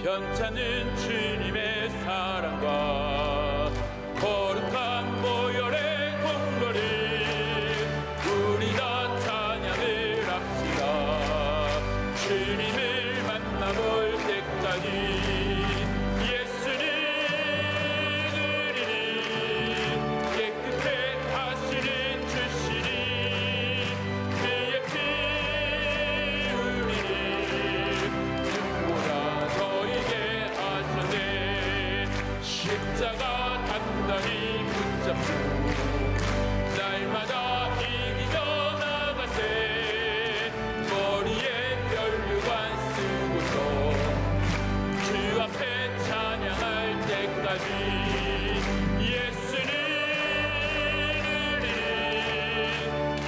편찮은 주님의 사랑과 거룩한 보혈의 공로를 우리 다 찬양을 합시다. 주님을 만나볼 때까지 날마다 이기며 나가세. 머리에 면류관 쓰고서 주 앞에 찬양할 때까지 예수는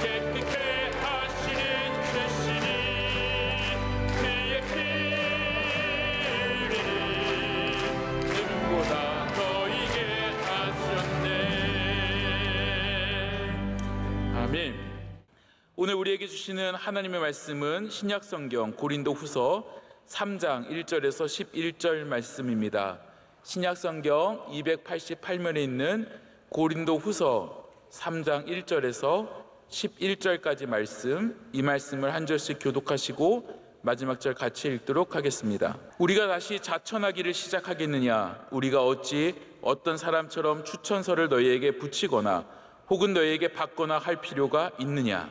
깨끗게 하시는 주시니 그의 피를 눈보다 너에게 하셨네. 아멘. 오늘 우리에게 주시는 하나님의 말씀은 신약성경 고린도후서 3장 1절에서 11절 말씀입니다. 신약성경 288면에 있는 고린도후서 3장 1절에서 11절까지 말씀, 이 말씀을 한 절씩 교독하시고 마지막 절 같이 읽도록 하겠습니다. 우리가 다시 자천하기를 시작하겠느냐? 우리가 어찌 어떤 사람처럼 추천서를 너희에게 붙이거나 혹은 너희에게 받거나 할 필요가 있느냐?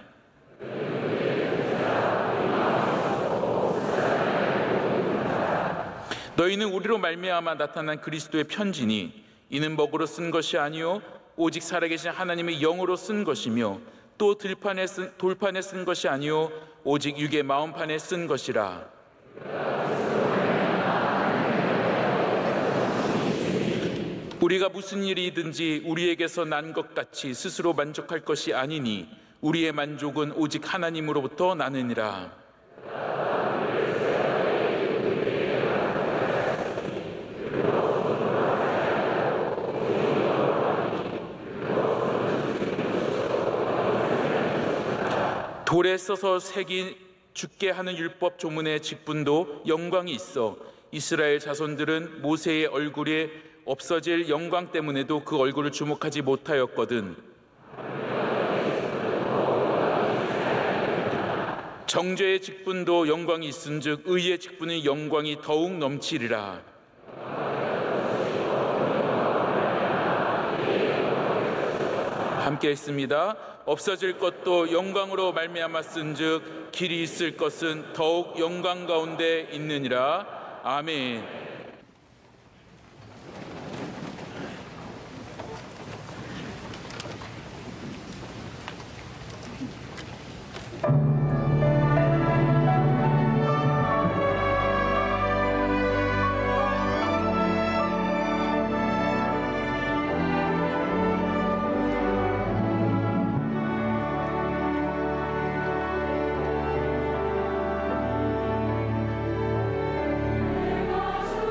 너희는 우리로 말미암아 나타난 그리스도의 편지니 이는 먹으로 쓴 것이 아니요 오직 살아계신 하나님의 영으로 쓴 것이며 또 돌판에 쓴 것이 아니요 오직 육의 마음판에 쓴 것이라. 우리가 무슨 일이든지 우리에게서 난 것 같이 스스로 만족할 것이 아니니 우리의 만족은 오직 하나님으로부터 나느니라. 돌에 써서 새긴 죽게 하는 율법 조문의 직분도 영광이 있어 이스라엘 자손들은 모세의 얼굴에 없어질 영광 때문에도 그 얼굴을 주목하지 못하였거든. 정죄의 직분도 영광이 있은즉 의의 직분의 영광이 더욱 넘치리라. 함께 했습니다. 없어질 것도 영광으로 말미암았은즉 길이 있을 것은 더욱 영광 가운데 있느니라. 아멘. 내 것이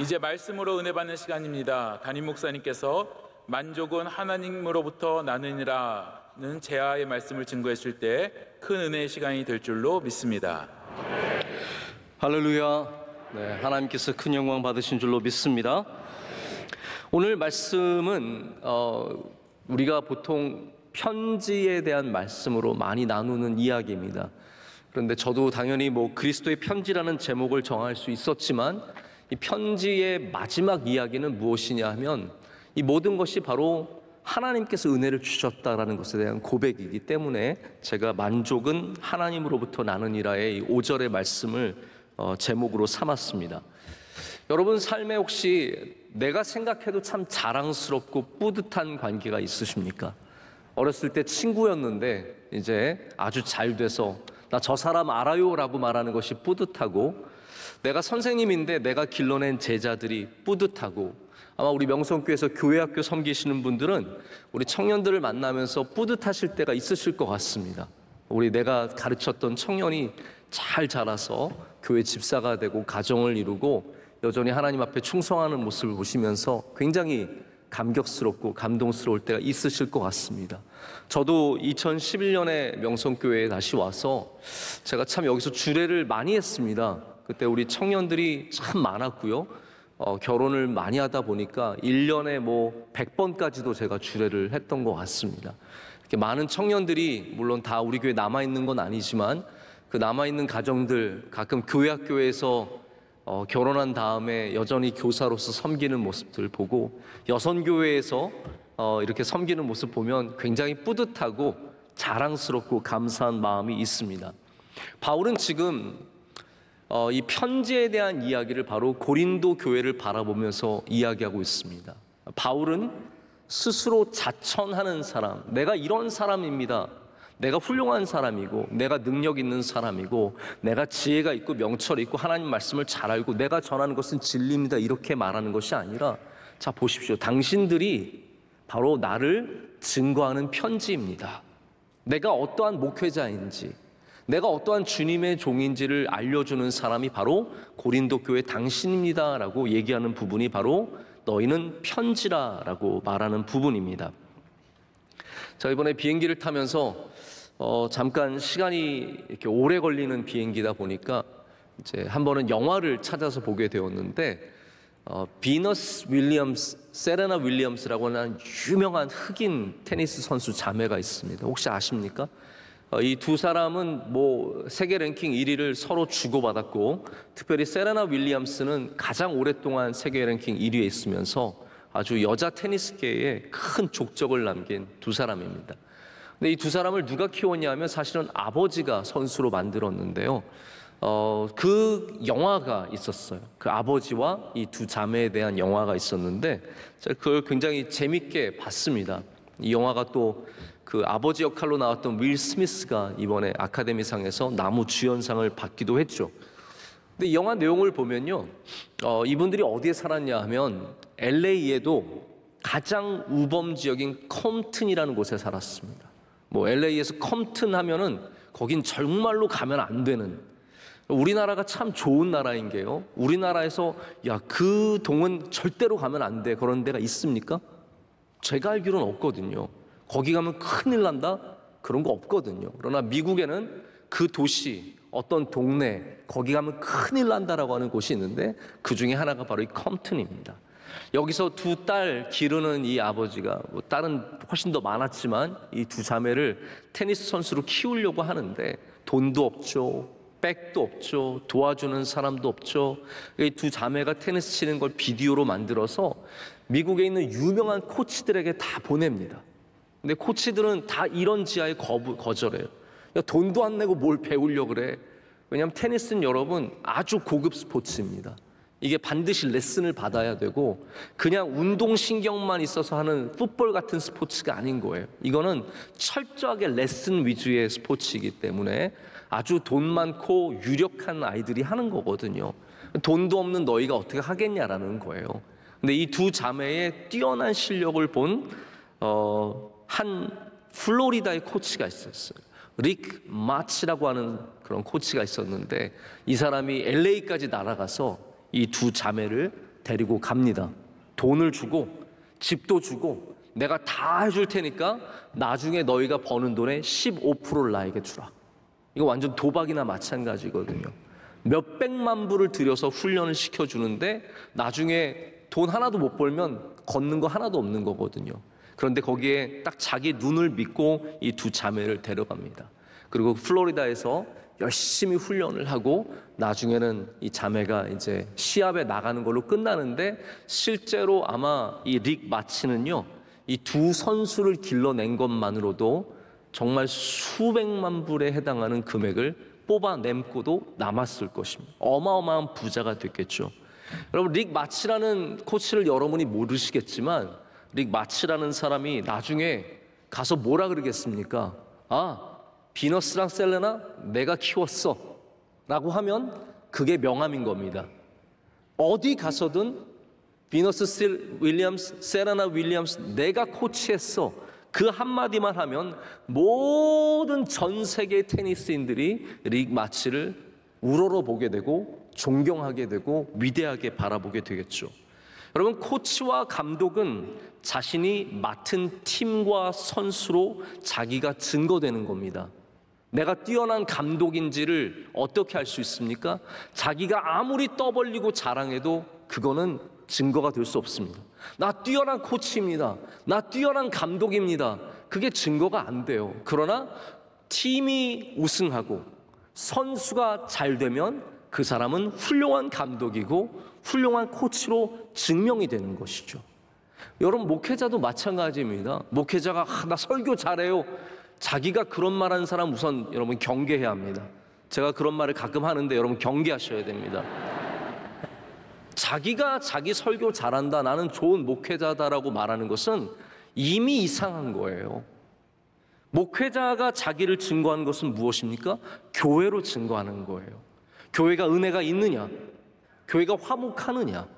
이제 말씀으로 은혜 받는 시간입니다. 담임 목사님께서 만족은 하나님으로부터 나느니라는 제아의 말씀을 증거했을 때 큰 은혜의 시간이 될 줄로 믿습니다. 할렐루야. 네, 하나님께서 큰 영광 받으신 줄로 믿습니다. 오늘 말씀은 우리가 보통 편지에 대한 말씀으로 많이 나누는 이야기입니다. 그런데 저도 당연히 그리스도의 편지라는 제목을 정할 수 있었지만 이 편지의 마지막 이야기는 무엇이냐 하면 이 모든 것이 바로 하나님께서 은혜를 주셨다라는 것에 대한 고백이기 때문에 제가 만족은 하나님으로부터 나느니라의 이 5절의 말씀을 제목으로 삼았습니다. 여러분 삶에 혹시 내가 생각해도 참 자랑스럽고 뿌듯한 관계가 있으십니까? 어렸을 때 친구였는데 이제 아주 잘 돼서 나 저 사람 알아요 라고 말하는 것이 뿌듯하고, 내가 선생님인데 내가 길러낸 제자들이 뿌듯하고, 아마 우리 명성교회에서 교회학교 섬기시는 분들은 우리 청년들을 만나면서 뿌듯하실 때가 있으실 것 같습니다. 내가 가르쳤던 청년이 잘 자라서 교회 집사가 되고 가정을 이루고 여전히 하나님 앞에 충성하는 모습을 보시면서 굉장히 감격스럽고 감동스러울 때가 있으실 것 같습니다. 저도 2011년에 명성교회에 다시 와서 제가 참 여기서 주례를 많이 했습니다. 그때 우리 청년들이 참 많았고요. 결혼을 많이 하다 보니까 1년에 100번까지도 제가 주례를 했던 것 같습니다. 이렇게 많은 청년들이 물론 다 우리 교회에 남아있는 건 아니지만 그 남아있는 가정들, 가끔 교회학교에서 결혼한 다음에 여전히 교사로서 섬기는 모습들 보고, 여선교회에서 이렇게 섬기는 모습 보면 굉장히 뿌듯하고 자랑스럽고 감사한 마음이 있습니다. 바울은 지금 이 편지에 대한 이야기를 바로 고린도 교회를 바라보면서 이야기하고 있습니다. 바울은 스스로 자천하는 사람, 내가 이런 사람입니다, 내가 훌륭한 사람이고 내가 능력 있는 사람이고 내가 지혜가 있고 명철이 있고 하나님 말씀을 잘 알고 내가 전하는 것은 진리입니다, 이렇게 말하는 것이 아니라, 자 보십시오, 당신들이 바로 나를 증거하는 편지입니다. 내가 어떠한 목회자인지, 내가 어떠한 주님의 종인지를 알려주는 사람이 바로 고린도 교회 당신입니다 라고 얘기하는 부분이 바로 너희는 편지라라고 말하는 부분입니다. 자, 이번에 비행기를 타면서 잠깐 시간이 이렇게 오래 걸리는 비행기다 보니까 이제 한 번은 영화를 찾아서 보게 되었는데, 비너스 윌리엄스, 세레나 윌리엄스라고 하는 유명한 흑인 테니스 선수 자매가 있습니다. 혹시 아십니까? 이 두 사람은 세계 랭킹 1위를 서로 주고받았고, 특별히 세레나 윌리엄스는 가장 오랫동안 세계 랭킹 1위에 있으면서 아주 여자 테니스계에 큰 족적을 남긴 두 사람입니다. 근데 이 두 사람을 누가 키웠냐 하면 사실은 아버지가 선수로 만들었는데요. 그 영화가 있었어요. 그 아버지와 이 두 자매에 대한 영화가 있었는데 제가 그걸 굉장히 재밌게 봤습니다. 이 영화가 또 그 아버지 역할로 나왔던 윌 스미스가 이번에 아카데미상에서 나무 주연상을 받기도 했죠. 근데 이 영화 내용을 보면요, 이분들이 어디에 살았냐 하면 LA에도 가장 우범 지역인 컴튼이라는 곳에 살았습니다. LA에서 컴튼 하면은 거긴 정말로 가면 안 되는, 우리나라가 참 좋은 나라인 게요, 우리나라에서 야, 그 동은 절대로 가면 안 돼 그런 데가 있습니까? 제가 알기로는 없거든요. 거기 가면 큰일 난다? 그런 거 없거든요. 그러나 미국에는 그 도시, 어떤 동네, 거기 가면 큰일 난다라고 하는 곳이 있는데 그 중에 하나가 바로 이 컴튼입니다. 여기서 두 딸 기르는 이 아버지가, 딸은 훨씬 더 많았지만 이 두 자매를 테니스 선수로 키우려고 하는데 돈도 없죠, 백도 없죠, 도와주는 사람도 없죠. 이 두 자매가 테니스 치는 걸 비디오로 만들어서 미국에 있는 유명한 코치들에게 다 보냅니다. 근데 코치들은 다 이런 지하에 거절해요. 야, 돈도 안 내고 뭘 배우려고 그래. 왜냐하면 테니스는 여러분 아주 고급 스포츠입니다. 이게 반드시 레슨을 받아야 되고 그냥 운동신경만 있어서 하는 풋볼 같은 스포츠가 아닌 거예요. 이거는 철저하게 레슨 위주의 스포츠이기 때문에 아주 돈 많고 유력한 아이들이 하는 거거든요. 돈도 없는 너희가 어떻게 하겠냐라는 거예요. 근데 이 두 자매의 뛰어난 실력을 본 한 플로리다의 코치가 있었어요. 릭 마치라고 하는 그런 코치가 있었는데 이 사람이 LA까지 날아가서 이 두 자매를 데리고 갑니다. 돈을 주고 집도 주고 내가 다 해줄 테니까 나중에 너희가 버는 돈의 15%를 나에게 주라. 이거 완전 도박이나 마찬가지거든요. 몇백만 불을 들여서 훈련을 시켜주는데 나중에 돈 하나도 못 벌면 걷는 거 하나도 없는 거거든요. 그런데 거기에 딱 자기 눈을 믿고 이 두 자매를 데려갑니다. 그리고 플로리다에서 열심히 훈련을 하고 나중에는 이 자매가 이제 시합에 나가는 걸로 끝나는데 실제로 아마 이 릭 마치는요, 이 두 선수를 길러낸 것만으로도 정말 수백만 불에 해당하는 금액을 뽑아냄고도 남았을 것입니다. 어마어마한 부자가 됐겠죠. 여러분, 릭 마치라는 코치를 여러분이 모르시겠지만 릭 마치라는 사람이 나중에 가서 뭐라 그러겠습니까? 비너스랑 셀레나 내가 키웠어 라고 하면 그게 명함인 겁니다. 어디 가서든 비너스 윌리엄스, 세레나 윌리엄스 내가 코치했어, 그 한마디만 하면 모든 전 세계 테니스인들이 릭 마치를 우러러보게 되고 존경하게 되고 위대하게 바라보게 되겠죠. 여러분, 코치와 감독은 자신이 맡은 팀과 선수로 자기가 증거되는 겁니다. 내가 뛰어난 감독인지를 어떻게 알 수 있습니까? 자기가 아무리 떠벌리고 자랑해도 그거는 증거가 될 수 없습니다. 나 뛰어난 코치입니다. 나 뛰어난 감독입니다. 그게 증거가 안 돼요. 그러나 팀이 우승하고 선수가 잘 되면 그 사람은 훌륭한 감독이고 훌륭한 코치로 증명이 되는 것이죠. 여러분, 목회자도 마찬가지입니다. 목회자가 나 설교 잘해요. 자기가 그런 말하는 사람 우선 여러분 경계해야 합니다. 제가 그런 말을 가끔 하는데 여러분 경계하셔야 됩니다. 자기가 자기 설교 잘한다, 나는 좋은 목회자다라고 말하는 것은 이미 이상한 거예요. 목회자가 자기를 증거하는 것은 무엇입니까? 교회로 증거하는 거예요. 교회가 은혜가 있느냐? 교회가 화목하느냐?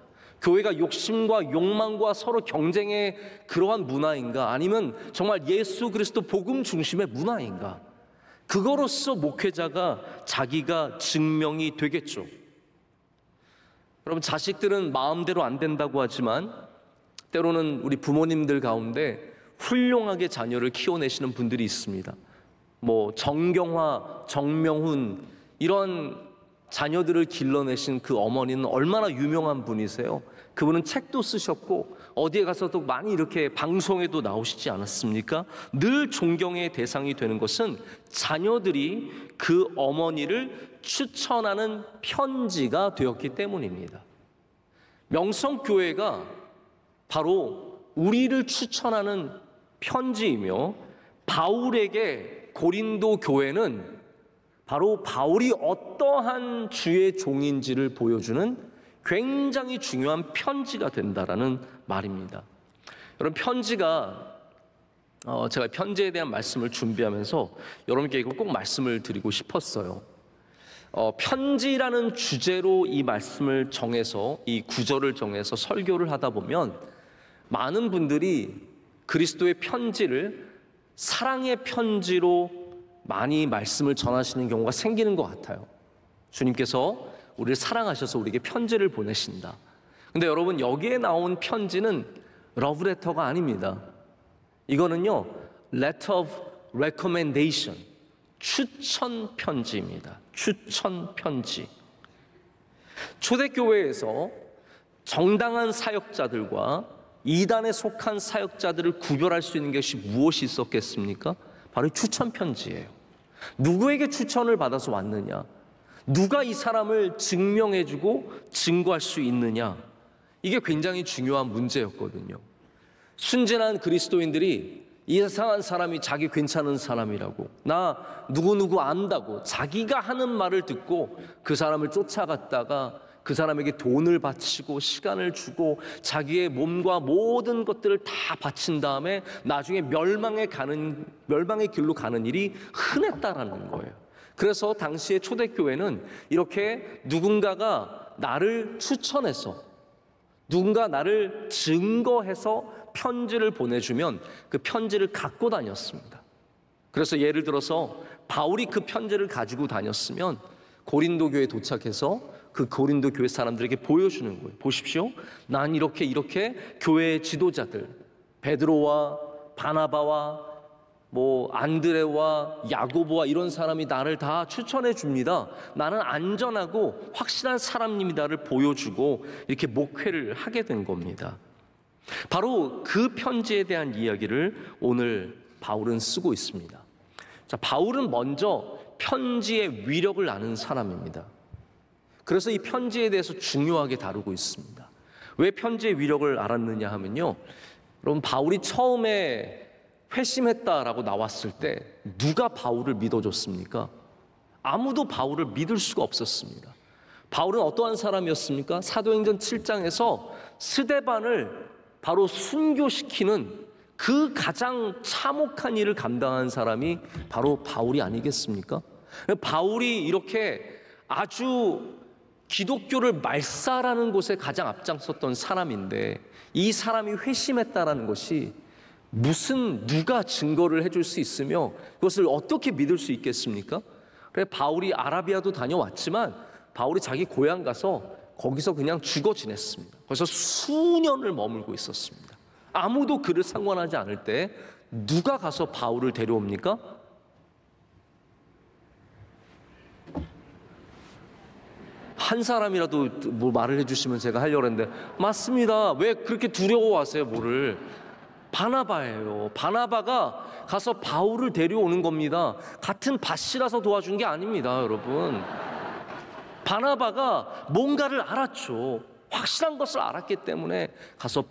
교회가 욕심과 욕망과 서로 경쟁의 그러한 문화인가? 아니면 정말 예수 그리스도 복음 중심의 문화인가? 그거로서 목회자가 자기가 증명이 되겠죠. 여러분, 자식들은 마음대로 안 된다고 하지만 때로는 우리 부모님들 가운데 훌륭하게 자녀를 키워내시는 분들이 있습니다. 뭐 정경화, 정명훈 이런 자녀들을 길러내신 그 어머니는 얼마나 유명한 분이세요. 그분은 책도 쓰셨고 어디에 가서도 많이 이렇게 방송에도 나오시지 않았습니까? 늘 존경의 대상이 되는 것은 자녀들이 그 어머니를 추천하는 편지가 되었기 때문입니다. 명성교회가 바로 우리를 추천하는 편지이며 바울에게 고린도 교회는 바로 바울이 어떠한 주의 종인지를 보여주는 굉장히 중요한 편지가 된다라는 말입니다. 여러분, 편지가 제가 편지에 대한 말씀을 준비하면서 여러분께 이거 꼭 말씀을 드리고 싶었어요. 편지라는 주제로 이 말씀을 정해서 이 구절을 정해서 설교를 하다 보면 많은 분들이 그리스도의 편지를 사랑의 편지로 많이 말씀을 전하시는 경우가 생기는 것 같아요. 주님께서 우리를 사랑하셔서 우리에게 편지를 보내신다. 근데 여러분, 여기에 나온 편지는 러브레터가 아닙니다. 이거는요, letter of recommendation, 추천 편지입니다. 추천 편지. 초대교회에서 정당한 사역자들과 이단에 속한 사역자들을 구별할 수 있는 것이 무엇이 있었겠습니까? 바로 추천 편지예요. 누구에게 추천을 받아서 왔느냐? 누가 이 사람을 증명해주고 증거할 수 있느냐? 이게 굉장히 중요한 문제였거든요. 순진한 그리스도인들이 이상한 사람이 자기 괜찮은 사람이라고, 나 누구누구 안다고 자기가 하는 말을 듣고 그 사람을 쫓아갔다가 그 사람에게 돈을 바치고 시간을 주고 자기의 몸과 모든 것들을 다 바친 다음에 나중에 멸망의 길로 가는 일이 흔했다라는 거예요. 그래서 당시의 초대교회는 이렇게 누군가가 나를 추천해서, 누군가 나를 증거해서 편지를 보내주면 그 편지를 갖고 다녔습니다. 그래서 예를 들어서 바울이 그 편지를 가지고 다녔으면 고린도 교회에 도착해서 그 고린도 교회 사람들에게 보여주는 거예요. 보십시오. 난 이렇게 교회의 지도자들 베드로와 바나바와 안드레와 야고보와 이런 사람이 나를 다 추천해 줍니다. 나는 안전하고 확실한 사람입니다를 보여주고 이렇게 목회를 하게 된 겁니다. 바로 그 편지에 대한 이야기를 오늘 바울은 쓰고 있습니다. 자, 바울은 먼저 편지의 위력을 아는 사람입니다. 그래서 이 편지에 대해서 중요하게 다루고 있습니다. 왜 편지의 위력을 알았느냐 하면요, 여러분, 바울이 처음에 회심했다라고 나왔을 때 누가 바울을 믿어줬습니까? 아무도 바울을 믿을 수가 없었습니다. 바울은 어떠한 사람이었습니까? 사도행전 7장에서 스데반을 바로 순교시키는 그 가장 참혹한 일을 감당한 사람이 바로 바울이 아니겠습니까? 바울이 이렇게 아주 기독교를 말살하는 곳에 가장 앞장섰던 사람인데, 이 사람이 회심했다라는 것이 누가 증거를 해줄 수 있으며 그것을 어떻게 믿을 수 있겠습니까? 그래, 바울이 아라비아도 다녀왔지만 바울이 자기 고향 가서 거기서 그냥 죽어 지냈습니다. 거기서 수년을 머물고 있었습니다. 아무도 그를 상관하지 않을 때 누가 가서 바울을 데려옵니까? 한 사람이라도 뭐 말을 해주시면 제가 하려고 했는데, 맞습니다. 왜 그렇게 두려워하세요, 뭐를? 바나바예요. 바나바가 가서 바울을 데려오는 겁니다. 같은 밭이라서 도와준 게 아닙니다, 여러분. 바나바가 뭔가를 알았죠. 확실한 것을 알았기 때문에 가서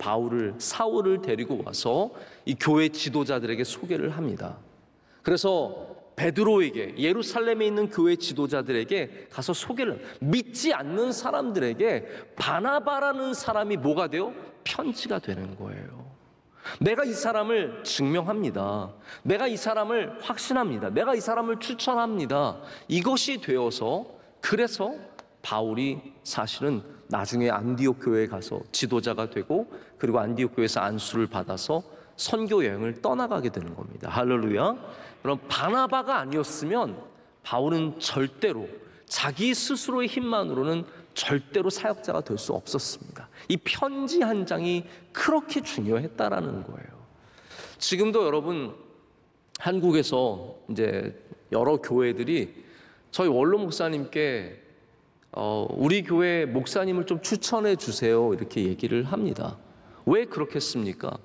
사울을 데리고 와서 이 교회 지도자들에게 소개를 합니다. 그래서 베드로에게, 예루살렘에 있는 교회 지도자들에게 가서 믿지 않는 사람들에게 바나바라는 사람이 뭐가 돼요? 편지가 되는 거예요. 내가 이 사람을 증명합니다. 내가 이 사람을 확신합니다. 내가 이 사람을 추천합니다. 이것이 되어서, 그래서 바울이 사실은 나중에 안디옥 교회에 가서 지도자가 되고, 그리고 안디옥 교회에서 안수를 받아서 선교 여행을 떠나가게 되는 겁니다. 할렐루야. 그럼 바나바가 아니었으면 바울은 절대로 자기 스스로의 힘만으로는 절대로 사역자가 될 수 없었습니다. 이 편지 한 장이 그렇게 중요했다라는 거예요. 지금도 여러분, 한국에서 이제 여러 교회들이 저희 원로 목사님께 우리 교회 목사님을 좀 추천해 주세요, 이렇게 얘기를 합니다. 왜 그렇겠습니까?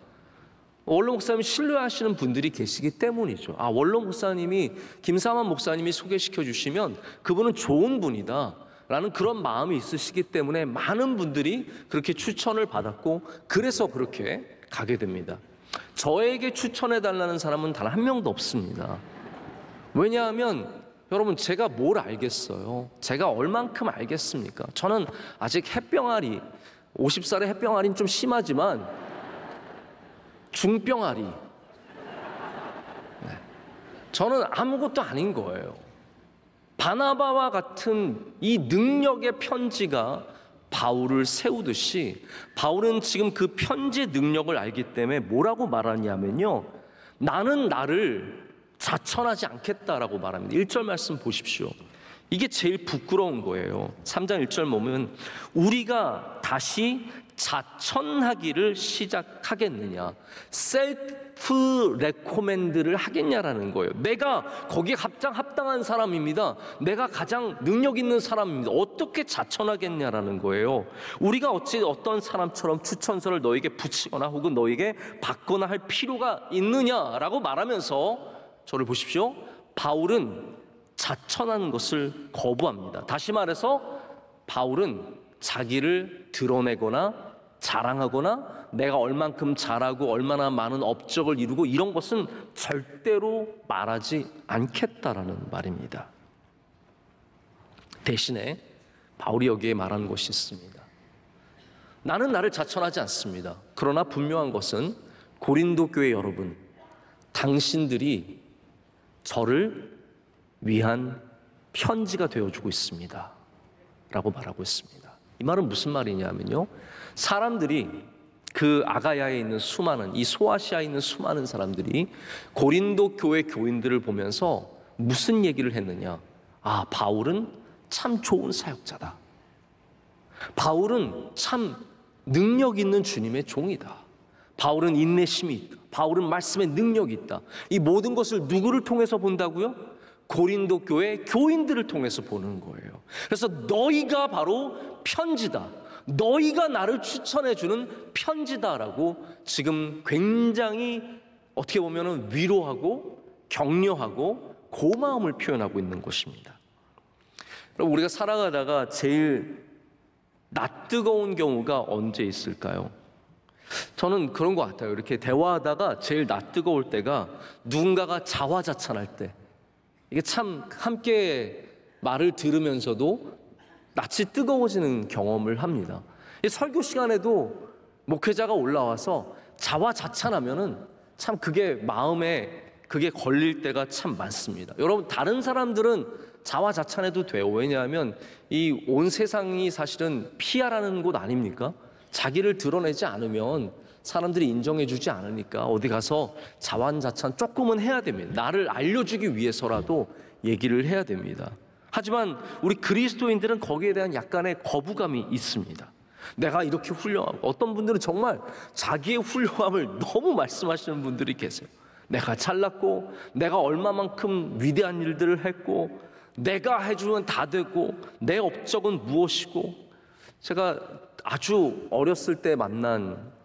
원로 목사님 신뢰하시는 분들이 계시기 때문이죠. 원로 목사님이, 김삼환 목사님이 소개시켜 주시면 그분은 좋은 분이다 라는 그런 마음이 있으시기 때문에 많은 분들이 그렇게 추천을 받았고, 그래서 그렇게 가게 됩니다. 저에게 추천해 달라는 사람은 단 한 명도 없습니다. 왜냐하면 여러분, 제가 뭘 알겠어요? 제가 얼만큼 알겠습니까? 저는 아직 50살의 햇병아리는 좀 심하지만 중병아리, 저는 아무것도 아닌 거예요. 바나바와 같은 이 능력의 편지가 바울을 세우듯이, 바울은 지금 그 편지의 능력을 알기 때문에 뭐라고 말하냐면요, 나는 나를 자천하지 않겠다라고 말합니다. 1절 말씀 보십시오. 이게 제일 부끄러운 거예요. 3장 1절 보면, 우리가 다시 자천하기를 시작하겠느냐, 셀프 레코멘드를 하겠냐라는 거예요. 내가 거기에 가장 합당한 사람입니다. 내가 가장 능력 있는 사람입니다. 어떻게 자천하겠냐라는 거예요. 우리가 어떤 사람처럼 추천서를 너에게 붙이거나 혹은 너에게 받거나 할 필요가 있느냐라고 말하면서, 저를 보십시오. 바울은 자천하는 것을 거부합니다. 다시 말해서 바울은 자기를 드러내거나 자랑하거나 내가 얼만큼 잘하고 얼마나 많은 업적을 이루고 이런 것은 절대로 말하지 않겠다라는 말입니다. 대신에 바울이 여기에 말하는 것이 있습니다. 나는 나를 자천하지 않습니다. 그러나 분명한 것은, 고린도 교회 여러분, 당신들이 저를 위한 편지가 되어주고 있습니다 라고 말하고 있습니다. 이 말은 무슨 말이냐면요, 사람들이, 그 아가야에 있는 수많은, 이 소아시아에 있는 수많은 사람들이 고린도 교회 교인들을 보면서 무슨 얘기를 했느냐, 바울은 참 좋은 사역자다, 바울은 참 능력 있는 주님의 종이다. 바울은 인내심이 있다. 바울은 말씀에 능력이 있다. 이 모든 것을 누구를 통해서 본다고요? 고린도 교회 교인들을 통해서 보는 거예요. 그래서 너희가 바로 편지다. 너희가 나를 추천해 주는 편지다라고 지금 굉장히 어떻게 보면 위로하고 격려하고 고마움을 표현하고 있는 것입니다. 그럼 우리가 살아가다가 제일 낯뜨거운 경우가 언제 있을까요? 저는 그런 것 같아요. 이렇게 대화하다가 제일 낯뜨거울 때가 누군가가 자화자찬할 때, 이게 참 함께 말을 들으면서도 낯이 뜨거워지는 경험을 합니다. 이 설교 시간에도 목회자가 올라와서 자화자찬하면은 참 그게 마음에 그게 걸릴 때가 참 많습니다. 여러분, 다른 사람들은 자화자찬해도 돼요. 왜냐하면 이 온 세상이 사실은 피하라는 곳 아닙니까? 자기를 드러내지 않으면 사람들이 인정해주지 않으니까 어디 가서 자화자찬 조금은 해야 됩니다. 나를 알려주기 위해서라도 얘기를 해야 됩니다. 하지만 우리 그리스도인들은 거기에 대한 약간의 거부감이 있습니다. 내가 이렇게 훌륭하고, 어떤 분들은 정말 자기의 훌륭함을 너무 말씀하시는 분들이 계세요. 내가 잘났고, 내가 얼마만큼 위대한 일들을 했고, 내가 해주면 다 되고, 내 업적은 무엇이고. 제가 아주 어렸을 때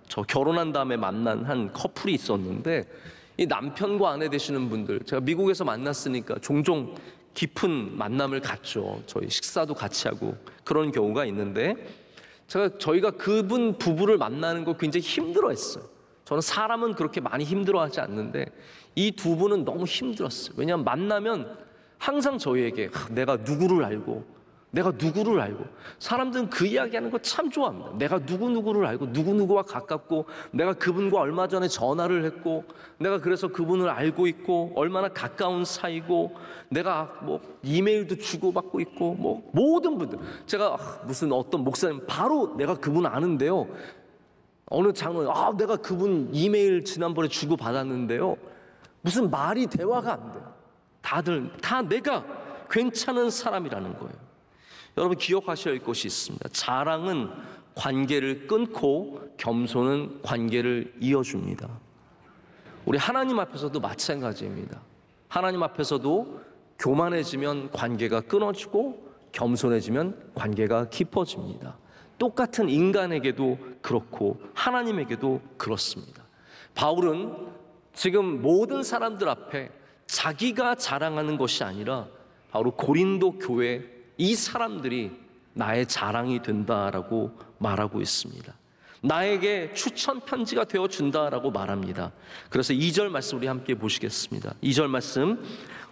저 결혼한 다음에 만난 한 커플이 있었는데, 이 남편과 아내 되시는 분들, 제가 미국에서 만났으니까 종종 깊은 만남을 갖죠. 저희 식사도 같이 하고 그런 경우가 있는데, 저희가 그분 부부를 만나는 거 굉장히 힘들어했어요. 저는 사람은 그렇게 많이 힘들어하지 않는데 이 두 분은 너무 힘들었어요. 왜냐하면 만나면 항상 저희에게 내가 누구를 알고, 사람들은 그 이야기하는 거 참 좋아합니다. 내가 누구를 알고, 누구와 가깝고, 내가 그분과 얼마 전에 전화를 했고, 내가 그래서 그분을 알고 있고, 얼마나 가까운 사이고, 내가 뭐 이메일도 주고받고 있고, 뭐 모든 분들, 제가 무슨 어떤 목사님 바로 내가 그분 아는데요, 어느 장로님, 내가 그분 이메일 지난번에 주고받았는데요, 무슨 말이 대화가 안 돼요. 다들 다 내가 괜찮은 사람이라는 거예요. 여러분, 기억하셔야 할 것이 있습니다. 자랑은 관계를 끊고 겸손은 관계를 이어줍니다. 우리 하나님 앞에서도 마찬가지입니다. 하나님 앞에서도 교만해지면 관계가 끊어지고 겸손해지면 관계가 깊어집니다. 똑같은 인간에게도 그렇고 하나님에게도 그렇습니다. 바울은 지금 모든 사람들 앞에 자기가 자랑하는 것이 아니라 바로 고린도 교회 이 사람들이 나의 자랑이 된다라고 말하고 있습니다. 나에게 추천 편지가 되어준다라고 말합니다. 그래서 2절 말씀 우리 함께 보시겠습니다. 2절 말씀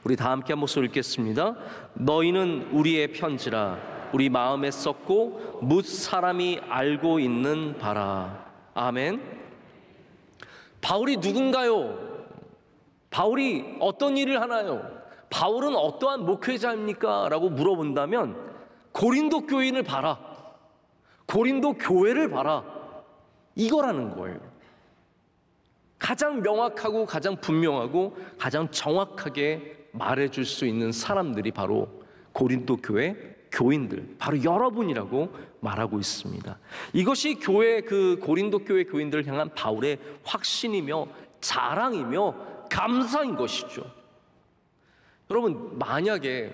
우리 다 함께 한 목소리 읽겠습니다. 너희는 우리의 편지라 우리 마음에 썼고 뭇 사람이 알고 있는 바라. 아멘. 바울이 누군가요? 바울이 어떤 일을 하나요? 바울은 어떠한 목회자입니까? 라고 물어본다면 고린도 교인을 봐라, 고린도 교회를 봐라, 이거라는 거예요. 가장 명확하고 가장 분명하고 가장 정확하게 말해줄 수 있는 사람들이 바로 고린도 교회 교인들, 바로 여러분이라고 말하고 있습니다. 이것이 그 고린도 교회 교인들을 향한 바울의 확신이며 자랑이며 감사인 것이죠. 여러분, 만약에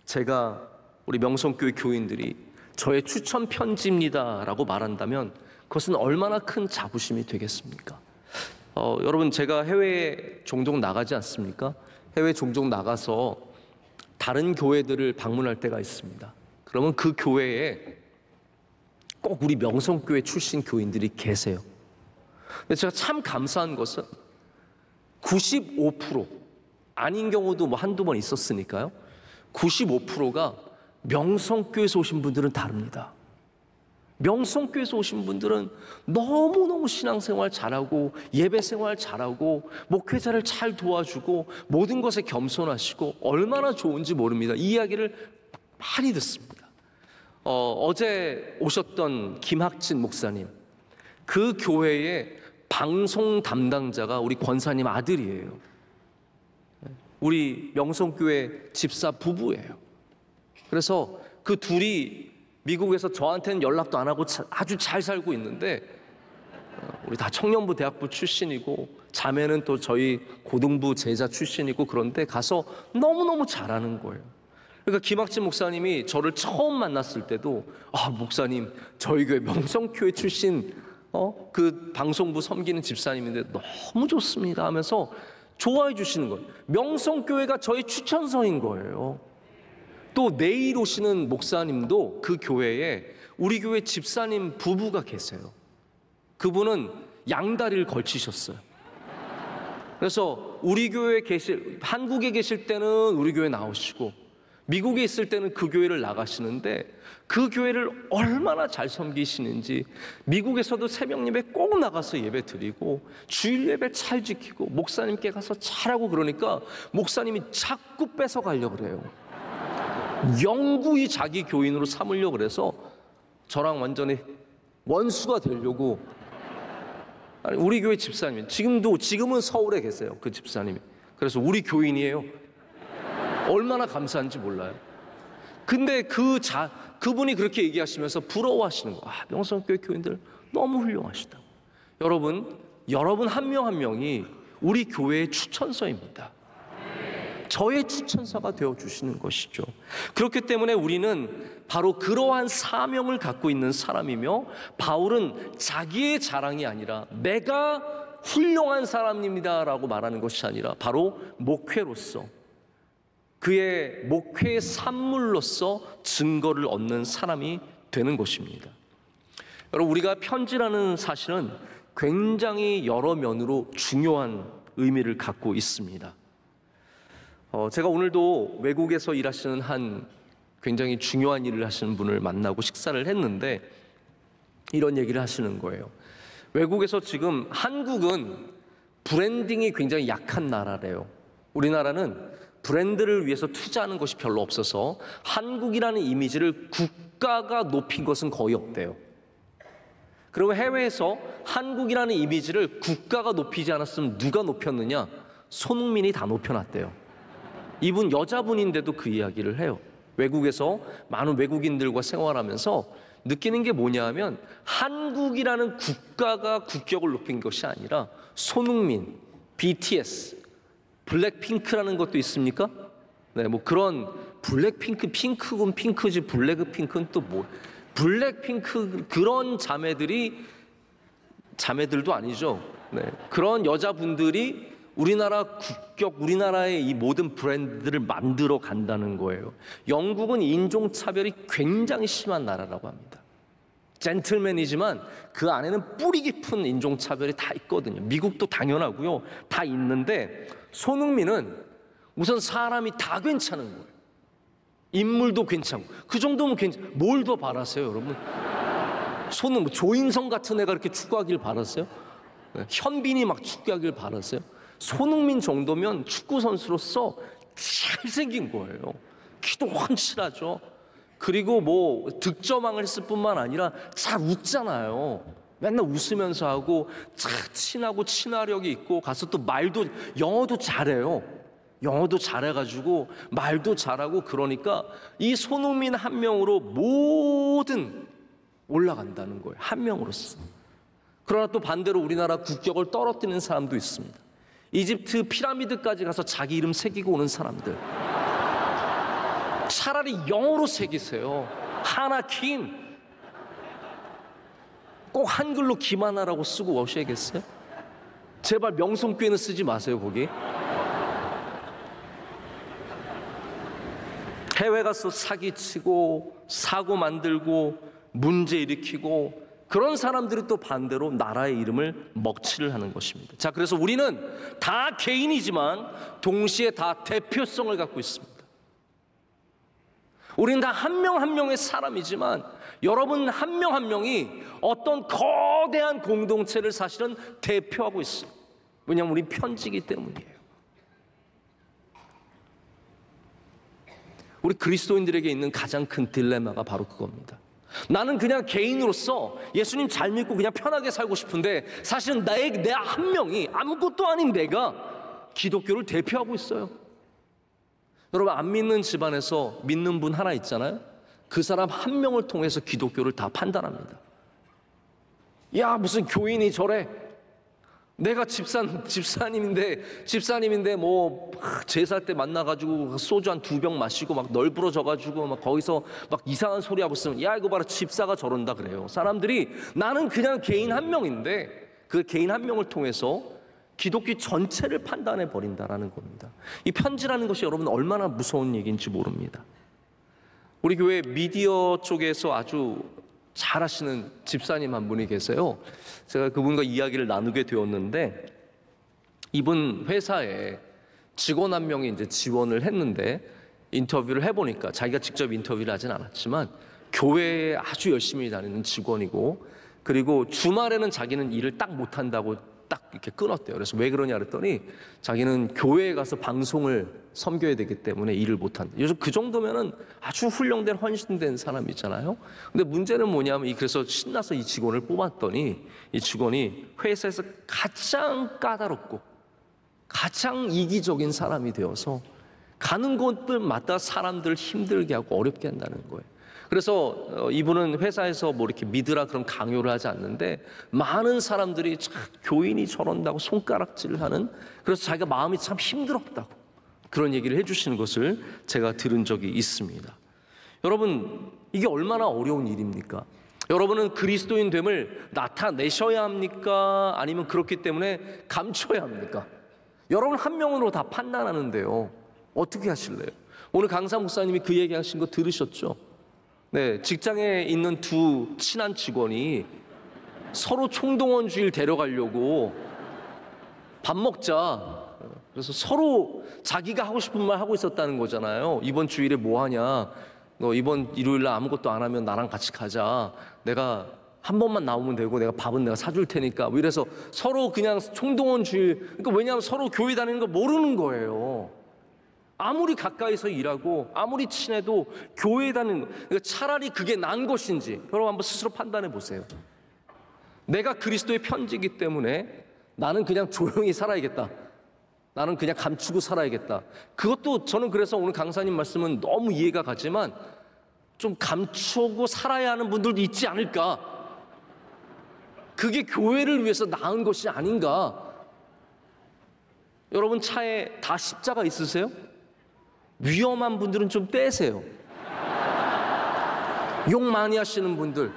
제가 우리 명성교회 교인들이 저의 추천 편지입니다 라고 말한다면 그것은 얼마나 큰 자부심이 되겠습니까? 여러분, 제가 해외에 종종 나가지 않습니까? 해외 종종 나가서 다른 교회들을 방문할 때가 있습니다. 그러면 그 교회에 꼭 우리 명성교회 출신 교인들이 계세요. 근데 제가 참 감사한 것은 95%, 아닌 경우도 뭐 한두 번 있었으니까요, 95%가 명성교회에서 오신 분들은 다릅니다. 명성교회에서 오신 분들은 너무너무 신앙생활 잘하고 예배생활 잘하고 목회자를 잘 도와주고 모든 것에 겸손하시고 얼마나 좋은지 모릅니다. 이 이야기를 많이 듣습니다. 어제 오셨던 김학진 목사님, 그 교회의 방송 담당자가 우리 권사님 아들이에요. 우리 명성교회 집사 부부예요. 그래서 그 둘이 미국에서 저한테는 연락도 안 하고 아주 잘 살고 있는데 우리 다 청년부 대학부 출신이고 자매는 또 저희 고등부 제자 출신이고 그런데 가서 너무너무 잘하는 거예요. 그러니까 김학진 목사님이 저를 처음 만났을 때도 목사님 저희 교회 명성교회 출신 그 방송부 섬기는 집사님인데 너무 좋습니다 하면서 좋아해 주시는 거예요. 명성교회가 저의 추천서인 거예요. 또 내일 오시는 목사님도 그 교회에 우리 교회 집사님 부부가 계세요. 그분은 양다리를 걸치셨어요. 그래서 우리 교회에 한국에 계실 때는 우리 교회 나오시고 미국에 있을 때는 그 교회를 나가시는데 그 교회를 얼마나 잘 섬기시는지 미국에서도 새벽 예배 꼭 나가서 예배 드리고 주일 예배 잘 지키고 목사님께 가서 잘하고 그러니까 목사님이 자꾸 뺏어가려고 그래요. 영구히 자기 교인으로 삼으려고 그래서 저랑 완전히 원수가 되려고. 아니, 우리 교회 집사님 지금은 서울에 계세요. 그 집사님이. 그래서 우리 교인이에요. 얼마나 감사한지 몰라요. 근데 그분이 그렇게 얘기하시면서 부러워하시는 거예요. 명성교회 교인들 너무 훌륭하시다고. 여러분 한 명 한 명이 우리 교회의 추천서입니다. 저의 추천서가 되어주시는 것이죠. 그렇기 때문에 우리는 바로 그러한 사명을 갖고 있는 사람이며 바울은 자기의 자랑이 아니라 내가 훌륭한 사람입니다 라고 말하는 것이 아니라 바로 목회로서 그의 목회의 산물로서 증거를 얻는 사람이 되는 것입니다. 여러분, 우리가 편지라는 사실은 굉장히 여러 면으로 중요한 의미를 갖고 있습니다. 제가 오늘도 외국에서 일하시는 한 굉장히 중요한 일을 하시는 분을 만나고 식사를 했는데 이런 얘기를 하시는 거예요. 외국에서 지금 한국은 브랜딩이 굉장히 약한 나라래요. 우리나라는 브랜드를 위해서 투자하는 것이 별로 없어서 한국이라는 이미지를 국가가 높인 것은 거의 없대요. 그리고 해외에서 한국이라는 이미지를 국가가 높이지 않았으면 누가 높였느냐? 손흥민이 다 높여놨대요. 이분 여자분인데도 그 이야기를 해요. 외국에서 많은 외국인들과 생활하면서 느끼는 게 뭐냐 하면 한국이라는 국가가 국격을 높인 것이 아니라 손흥민, BTS, 블랙핑크라는 것도 있습니까? 네, 뭐 그런 블랙핑크, 핑크군 핑크지 블랙핑크는 또 뭐 블랙핑크 그런 자매들도 아니죠. 네, 그런 여자분들이 우리나라 국격, 우리나라의 이 모든 브랜드를 만들어 간다는 거예요. 영국은 인종차별이 굉장히 심한 나라라고 합니다. 젠틀맨이지만 그 안에는 뿌리 깊은 인종차별이 다 있거든요. 미국도 당연하고요. 다 있는데 손흥민은 우선 사람이 다 괜찮은 거예요. 인물도 괜찮고 그 정도면 뭘 더 바라세요, 여러분? 뭐 조인성 같은 애가 이렇게 축구하길 바랐어요? 현빈이 막 축구하길 바랐어요? 손흥민 정도면 축구 선수로서 잘생긴 거예요. 키도 훤칠하죠. 그리고 뭐 득점왕을 했을 뿐만 아니라 잘 웃잖아요. 맨날 웃으면서 하고 참 친하고 친화력이 있고 가서 또 영어도 잘해요. 영어도 잘해가지고 말도 잘하고 그러니까 이 손흥민 한 명으로 모든 올라간다는 거예요. 한 명으로서. 그러나 또 반대로 우리나라 국격을 떨어뜨리는 사람도 있습니다. 이집트 피라미드까지 가서 자기 이름 새기고 오는 사람들. 차라리 영어로 새기세요. 하나킴. 꼭 한글로 김하나라고 쓰고 오셔야겠어요? 제발 명성교회는 쓰지 마세요, 거기. 해외 가서 사기치고 사고 만들고 문제 일으키고 그런 사람들이 또 반대로 나라의 이름을 먹칠을 하는 것입니다. 자, 그래서 우리는 다 개인이지만 동시에 다 대표성을 갖고 있습니다. 우리는 다 한 명 한 명의 사람이지만 여러분 한 명 한 명이 어떤 거대한 공동체를 사실은 대표하고 있어요. 왜냐하면 우린 편지이기 때문이에요. 우리 그리스도인들에게 있는 가장 큰 딜레마가 바로 그겁니다. 나는 그냥 개인으로서 예수님 잘 믿고 그냥 편하게 살고 싶은데 사실은 내 한 명이 아무것도 아닌 내가 기독교를 대표하고 있어요. 여러분 안 믿는 집안에서 믿는 분 하나 있잖아요. 그 사람 한 명을 통해서 기독교를 다 판단합니다. 야, 무슨 교인이 저래? 내가 집사님인데 뭐 제사 때 만나가지고 소주 한 2병 마시고 막 널브러져가지고 막 거기서 막 이상한 소리 하고 있으면, 야, 이거 봐라, 집사가 저런다 그래요. 사람들이. 나는 그냥 개인 한 명인데 그 개인 한 명을 통해서 기독교 전체를 판단해 버린다라는 겁니다. 이 편지라는 것이 여러분 얼마나 무서운 얘기인지 모릅니다. 우리 교회 미디어 쪽에서 아주 잘하시는 집사님 한 분이 계세요. 제가 그분과 이야기를 나누게 되었는데, 이분 회사에 직원 한 명이 이제 지원을 했는데, 인터뷰를 해보니까, 자기가 직접 인터뷰를 하진 않았지만 교회에 아주 열심히 다니는 직원이고, 그리고 주말에는 자기는 일을 딱 못한다고 딱 이렇게 끊었대요. 그래서 왜 그러냐 그랬더니 자기는 교회에 가서 방송을 섬겨야 되기 때문에 일을 못한다. 요즘 그 정도면은 아주 훌륭된 헌신된 사람이잖아요. 근데 문제는 뭐냐면, 그래서 신나서 이 직원을 뽑았더니 이 직원이 회사에서 가장 까다롭고 가장 이기적인 사람이 되어서 가는 곳들마다 사람들 힘들게 하고 어렵게 한다는 거예요. 그래서 이분은 회사에서 뭐 이렇게 믿으라 그런 강요를 하지 않는데, 많은 사람들이 참 교인이 저런다고 손가락질을 하는, 그래서 자기가 마음이 참 힘들었다고 그런 얘기를 해주시는 것을 제가 들은 적이 있습니다. 여러분, 이게 얼마나 어려운 일입니까? 여러분은 그리스도인 됨을 나타내셔야 합니까? 아니면 그렇기 때문에 감춰야 합니까? 여러분 한 명으로 다 판단하는데요, 어떻게 하실래요? 오늘 강사 목사님이 그 얘기하신 거 들으셨죠? 네, 직장에 있는 두 친한 직원이 서로 총동원주의를 데려가려고 밥 먹자, 그래서 서로 자기가 하고 싶은 말 하고 있었다는 거잖아요. 이번 주일에 뭐 하냐, 너 이번 일요일 날 아무것도 안 하면 나랑 같이 가자, 내가 한 번만 나오면 되고 내가 밥은 내가 사줄 테니까, 뭐 이래서 서로 그냥 총동원주의. 그러니까 왜냐하면 서로 교회 다니는 거 모르는 거예요. 아무리 가까이서 일하고 아무리 친해도 교회에 다니는 거, 그러니까 차라리 그게 나은 것인지 여러분 한번 스스로 판단해 보세요. 내가 그리스도의 편지이기 때문에 나는 그냥 조용히 살아야겠다, 나는 그냥 감추고 살아야겠다. 그것도 저는 그래서 오늘 강사님 말씀은 너무 이해가 가지만, 좀 감추고 살아야 하는 분들도 있지 않을까. 그게 교회를 위해서 나은 것이 아닌가. 여러분 차에 다 십자가 있으세요? 위험한 분들은 좀 떼세요. 욕 많이 하시는 분들,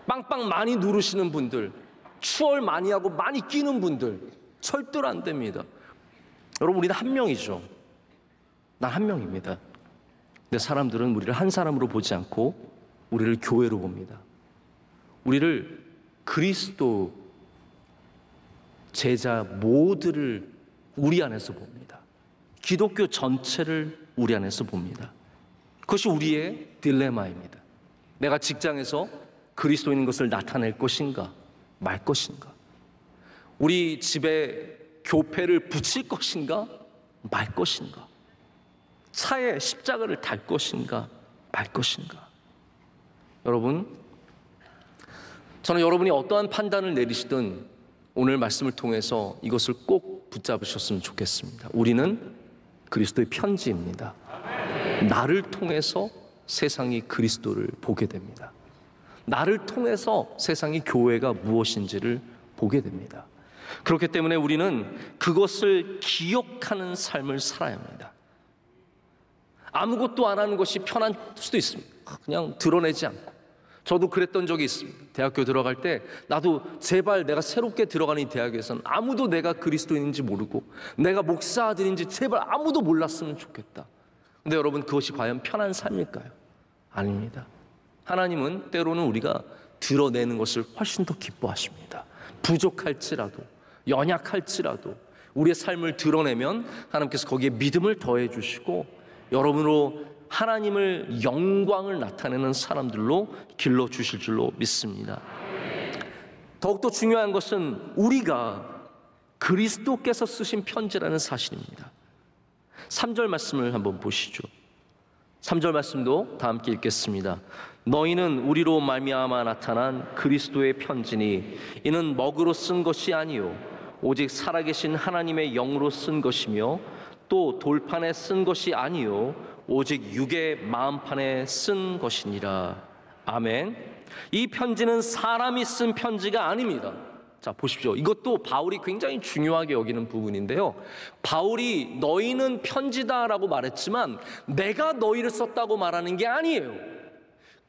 빵빵 많이 누르시는 분들, 추월 많이 하고 많이 끼는 분들 절대로 안 됩니다. 여러분, 우리는 한 명이죠. 난 한 명입니다. 근데 사람들은 우리를 한 사람으로 보지 않고 우리를 교회로 봅니다. 우리를 그리스도 제자 모두를 우리 안에서 봅니다. 기독교 전체를 우리 안에서 봅니다. 그것이 우리의 딜레마입니다. 내가 직장에서 그리스도인 것을 나타낼 것인가 말 것인가, 우리 집에 교패를 붙일 것인가 말 것인가, 차에 십자가를 달 것인가 말 것인가. 여러분, 저는 여러분이 어떠한 판단을 내리시든 오늘 말씀을 통해서 이것을 꼭 붙잡으셨으면 좋겠습니다. 우리는 그리스도의 편지입니다. 나를 통해서 세상이 그리스도를 보게 됩니다. 나를 통해서 세상이 교회가 무엇인지를 보게 됩니다. 그렇기 때문에 우리는 그것을 기억하는 삶을 살아야 합니다. 아무것도 안 하는 것이 편한 수도 있습니다. 그냥 드러내지 않고. 저도 그랬던 적이 있습니다. 대학교 들어갈 때 나도 제발 내가 새롭게 들어가는 이 대학에서는 아무도 내가 그리스도인인지 모르고 내가 목사 아들인지 제발 아무도 몰랐으면 좋겠다. 근데 여러분, 그것이 과연 편한 삶일까요? 아닙니다. 하나님은 때로는 우리가 드러내는 것을 훨씬 더 기뻐하십니다. 부족할지라도, 연약할지라도 우리의 삶을 드러내면 하나님께서 거기에 믿음을 더해 주시고 여러분으로 하나님을 영광을 나타내는 사람들로 길러 주실 줄로 믿습니다. 더욱더 중요한 것은 우리가 그리스도께서 쓰신 편지라는 사실입니다. 3절 말씀을 한번 보시죠. 3절 말씀도 다 함께 읽겠습니다. 너희는 우리로 말미암아 나타난 그리스도의 편지니 이는 먹으로 쓴 것이 아니요 오직 살아계신 하나님의 영으로 쓴 것이며 또 돌판에 쓴 것이 아니요 오직 육의 마음판에 쓴 것이니라. 아멘. 이 편지는 사람이 쓴 편지가 아닙니다. 자, 보십시오. 이것도 바울이 굉장히 중요하게 여기는 부분인데요. 바울이 너희는 편지다라고 말했지만 내가 너희를 썼다고 말하는 게 아니에요.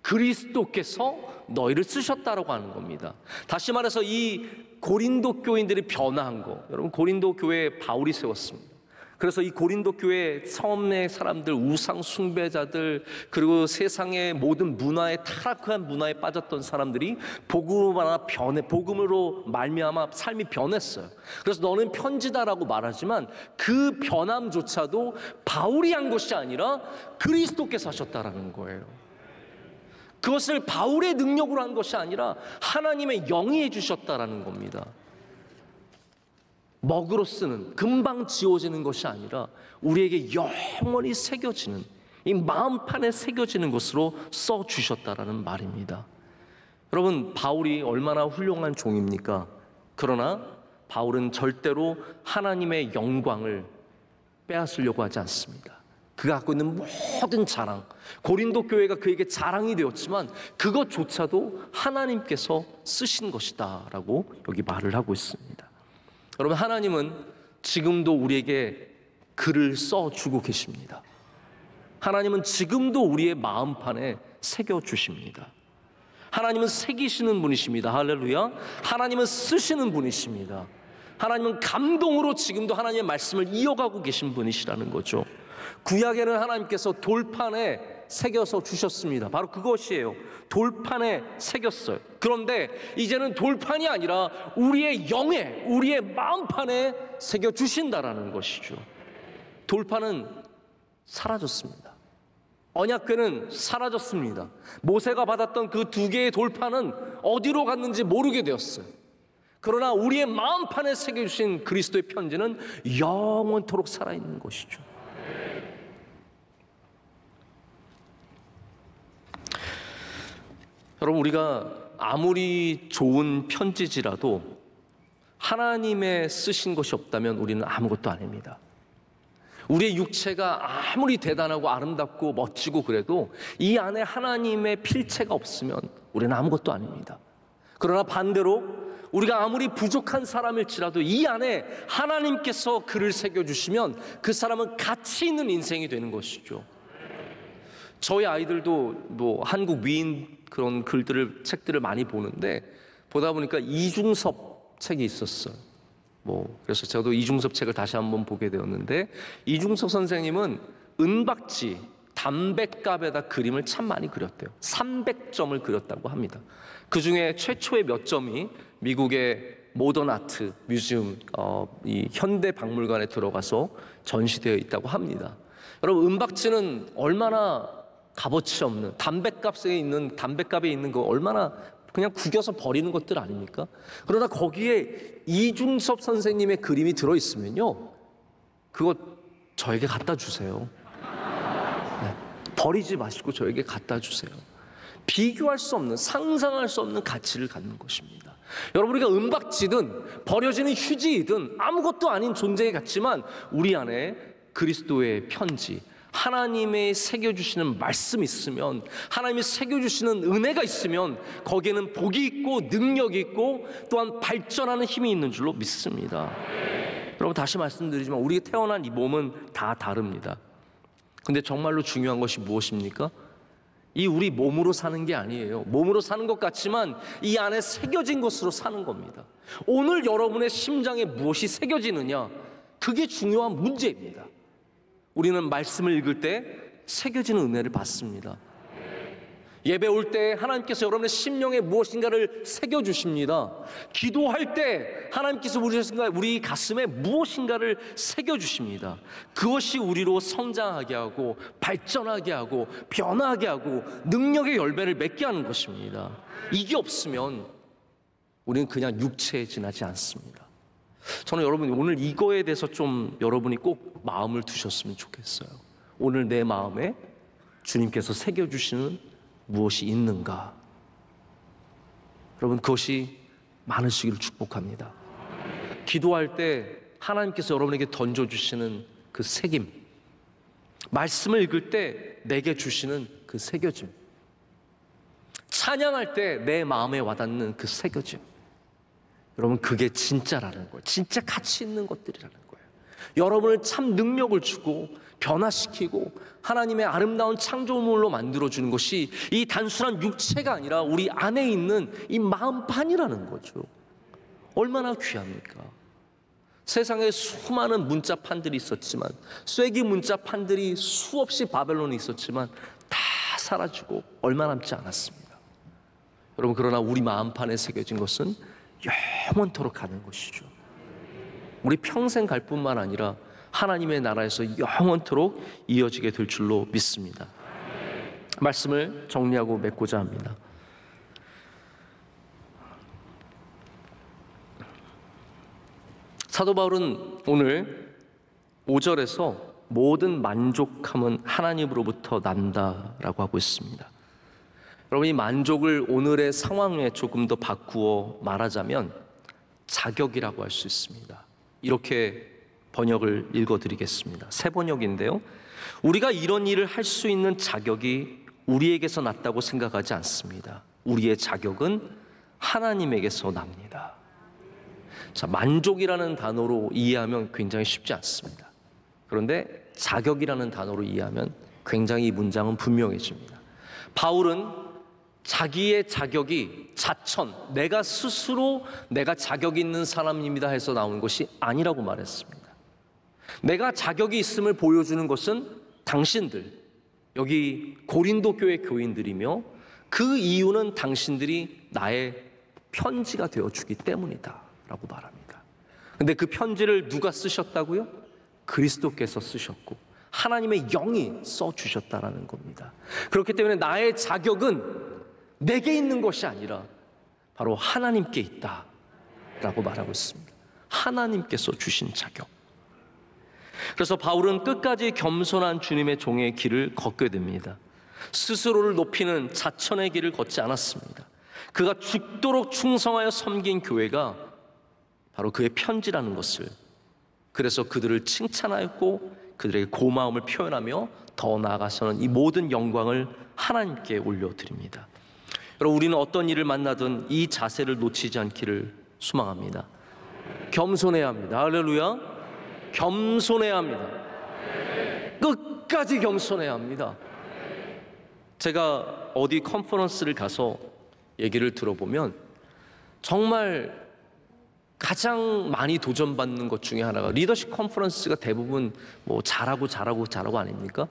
그리스도께서 너희를 쓰셨다라고 하는 겁니다. 다시 말해서 이 고린도 교인들이 변화한 거, 여러분 고린도 교회에 바울이 세웠습니다. 그래서 이 고린도 교회 처음의 사람들, 우상 숭배자들, 그리고 세상의 모든 문화에, 타락한 문화에 빠졌던 사람들이 복음으로 말미암아 삶이 변했어요. 그래서 너는 편지다라고 말하지만 그 변함조차도 바울이 한 것이 아니라 그리스도께서 하셨다라는 거예요. 그것을 바울의 능력으로 한 것이 아니라 하나님의 영이 해주셨다라는 겁니다. 먹으로 쓰는, 금방 지워지는 것이 아니라 우리에게 영원히 새겨지는, 이 마음판에 새겨지는 것으로 써주셨다라는 말입니다. 여러분, 바울이 얼마나 훌륭한 종입니까? 그러나 바울은 절대로 하나님의 영광을 빼앗으려고 하지 않습니다. 그가 갖고 있는 모든 자랑, 고린도 교회가 그에게 자랑이 되었지만 그것조차도 하나님께서 쓰신 것이다 라고 여기 말을 하고 있습니다. 여러분, 하나님은 지금도 우리에게 글을 써주고 계십니다. 하나님은 지금도 우리의 마음판에 새겨주십니다. 하나님은 새기시는 분이십니다. 할렐루야. 하나님은 쓰시는 분이십니다. 하나님은 감동으로 지금도 하나님의 말씀을 이어가고 계신 분이시라는 거죠. 구약에는 하나님께서 돌판에 새겨서 주셨습니다. 바로 그것이에요. 돌판에 새겼어요. 그런데 이제는 돌판이 아니라 우리의 영에, 우리의 마음판에 새겨주신다라는 것이죠. 돌판은 사라졌습니다. 언약궤는 사라졌습니다. 모세가 받았던 그 2개의 돌판은 어디로 갔는지 모르게 되었어요. 그러나 우리의 마음판에 새겨주신 그리스도의 편지는 영원토록 살아있는 것이죠. 여러분, 우리가 아무리 좋은 편지지라도 하나님의 쓰신 것이 없다면 우리는 아무것도 아닙니다. 우리의 육체가 아무리 대단하고 아름답고 멋지고 그래도 이 안에 하나님의 필체가 없으면 우리는 아무것도 아닙니다. 그러나 반대로 우리가 아무리 부족한 사람일지라도 이 안에 하나님께서 글을 새겨주시면 그 사람은 가치 있는 인생이 되는 것이죠. 저희 아이들도 한국 위인 그런 책들을 많이 보는데, 보다 보니까 이중섭 책이 있었어요. 그래서 저도 이중섭 책을 다시 한번 보게 되었는데, 이중섭 선생님은 은박지, 담뱃갑에다 그림을 참 많이 그렸대요. 300점을 그렸다고 합니다. 그 중에 최초의 몇 점이 미국의 모던 아트 뮤지엄, 이 현대 박물관에 들어가서 전시되어 있다고 합니다. 여러분, 은박지는 얼마나 값어치 없는, 담뱃갑에 있는 거 얼마나 그냥 구겨서 버리는 것들 아닙니까? 그러나 거기에 이중섭 선생님의 그림이 들어있으면요, 그거 저에게 갖다 주세요. 네, 버리지 마시고 저에게 갖다 주세요. 비교할 수 없는, 상상할 수 없는 가치를 갖는 것입니다. 여러분, 우리가 은박지든 버려지는 휴지이든 아무것도 아닌 존재에 같지만 우리 안에 그리스도의 편지, 하나님의 새겨주시는 말씀이 있으면, 하나님이 새겨주시는 은혜가 있으면 거기에는 복이 있고 능력이 있고 또한 발전하는 힘이 있는 줄로 믿습니다. 여러분, 다시 말씀드리지만 우리가 태어난 이 몸은 다 다릅니다. 근데 정말로 중요한 것이 무엇입니까? 이 우리 몸으로 사는 게 아니에요. 몸으로 사는 것 같지만 이 안에 새겨진 것으로 사는 겁니다. 오늘 여러분의 심장에 무엇이 새겨지느냐, 그게 중요한 문제입니다. 우리는 말씀을 읽을 때 새겨지는 은혜를 받습니다. 예배 올 때 하나님께서 여러분의 심령에 무엇인가를 새겨주십니다. 기도할 때 하나님께서 우리 가슴에 무엇인가를 새겨주십니다. 그것이 우리로 성장하게 하고 발전하게 하고 변화하게 하고 능력의 열매를 맺게 하는 것입니다. 이게 없으면 우리는 그냥 육체에 지나지 않습니다. 저는 여러분, 오늘 이거에 대해서 좀 여러분이 꼭 마음을 두셨으면 좋겠어요. 오늘 내 마음에 주님께서 새겨주시는 무엇이 있는가? 여러분, 그것이 많으시기를 축복합니다. 기도할 때 하나님께서 여러분에게 던져주시는 그 새김, 말씀을 읽을 때 내게 주시는 그 새겨짐, 찬양할 때 내 마음에 와닿는 그 새겨짐. 여러분, 그게 진짜라는 거예요. 진짜 가치 있는 것들이라는 거예요. 여러분을 참 능력을 주고 변화시키고 하나님의 아름다운 창조물로 만들어주는 것이 이 단순한 육체가 아니라 우리 안에 있는 이 마음판이라는 거죠. 얼마나 귀합니까? 세상에 수많은 문자판들이 있었지만, 쐐기 문자판들이 수없이 바벨론에 있었지만 다 사라지고 얼마 남지 않았습니다. 여러분, 그러나 우리 마음판에 새겨진 것은 영원토록 가는 것이죠. 우리 평생 갈 뿐만 아니라 하나님의 나라에서 영원토록 이어지게 될 줄로 믿습니다. 말씀을 정리하고 맺고자 합니다. 사도 바울은 오늘 5절에서 모든 만족함은 하나님으로부터 난다라고 하고 있습니다. 여러분, 이 만족을 오늘의 상황에 조금 더 바꾸어 말하자면 자격이라고 할 수 있습니다. 이렇게 번역을 읽어드리겠습니다. 새 번역인데요, 우리가 이런 일을 할 수 있는 자격이 우리에게서 났다고 생각하지 않습니다. 우리의 자격은 하나님에게서 납니다. 자, 만족이라는 단어로 이해하면 굉장히 쉽지 않습니다. 그런데 자격이라는 단어로 이해하면 굉장히 이 문장은 분명해집니다. 바울은 자기의 자격이 자천, 내가 스스로 내가 자격이 있는 사람입니다 해서 나온 것이 아니라고 말했습니다. 내가 자격이 있음을 보여주는 것은 당신들, 여기 고린도 교회 교인들이며, 그 이유는 당신들이 나의 편지가 되어주기 때문이다 라고 말합니다. 근데 그 편지를 누가 쓰셨다고요? 그리스도께서 쓰셨고 하나님의 영이 써주셨다라는 겁니다. 그렇기 때문에 나의 자격은 내게 있는 것이 아니라 바로 하나님께 있다라고 말하고 있습니다. 하나님께서 주신 자격. 그래서 바울은 끝까지 겸손한 주님의 종의 길을 걷게 됩니다. 스스로를 높이는 자천의 길을 걷지 않았습니다. 그가 죽도록 충성하여 섬긴 교회가 바로 그의 편지라는 것을, 그래서 그들을 칭찬하였고 그들에게 고마움을 표현하며 더 나아가서는 이 모든 영광을 하나님께 올려드립니다. 여러분, 우리는 어떤 일을 만나든 이 자세를 놓치지 않기를 소망합니다. 겸손해야 합니다. 할렐루야. 겸손해야 합니다. 끝까지 겸손해야 합니다. 제가 어디 컨퍼런스를 가서 얘기를 들어보면 정말 가장 많이 도전받는 것 중에 하나가 리더십 컨퍼런스가 대부분 뭐 잘하고 아닙니까?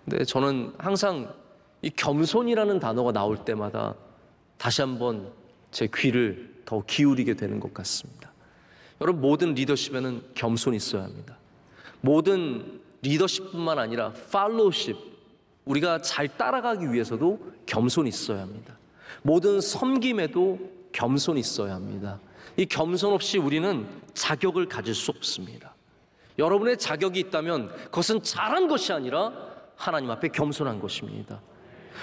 근데 저는 항상 이 겸손이라는 단어가 나올 때마다 다시 한번 제 귀를 더 기울이게 되는 것 같습니다. 여러분, 모든 리더십에는 겸손이 있어야 합니다. 모든 리더십뿐만 아니라 팔로우십, 우리가 잘 따라가기 위해서도 겸손이 있어야 합니다. 모든 섬김에도 겸손이 있어야 합니다. 이 겸손 없이 우리는 자격을 가질 수 없습니다. 여러분의 자격이 있다면 그것은 잘한 것이 아니라 하나님 앞에 겸손한 것입니다.